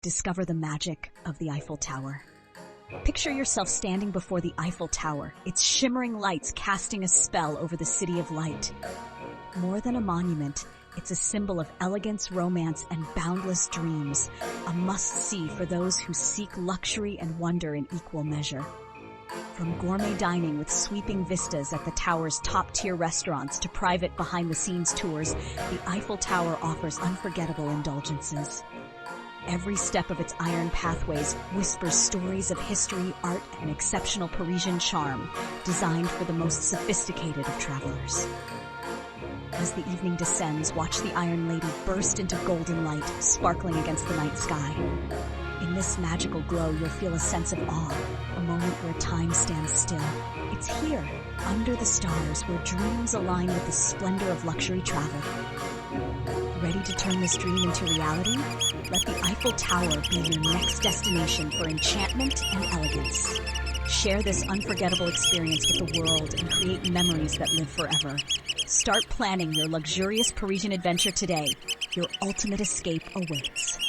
discover the magic of the Eiffel Tower. Picture yourself standing before the Eiffel Tower, its shimmering lights casting a spell over the city of light. More than a monument, it's a symbol of elegance, romance, and boundless dreams, a must-see for those who seek luxury and wonder in equal measure. From gourmet dining with sweeping vistas at the tower's top-tier restaurants to private behind-the-scenes tours, the Eiffel Tower offers unforgettable indulgences. Every step of its iron pathways whispers stories of history, art, and exceptional Parisian charm, designed for the most sophisticated of travelers. As the evening descends, watch the Iron Lady burst into golden light, sparkling against the night sky. In this magical glow, you'll feel a sense of awe, a moment where time stands still. It's here, under the stars, where dreams align with the splendor of luxury travel. Ready to turn this dream into reality? Let the Eiffel Tower be your next destination for enchantment and elegance. Share this unforgettable experience with the world and create memories that live forever. Start planning your luxurious Parisian adventure today. Your ultimate escape awaits.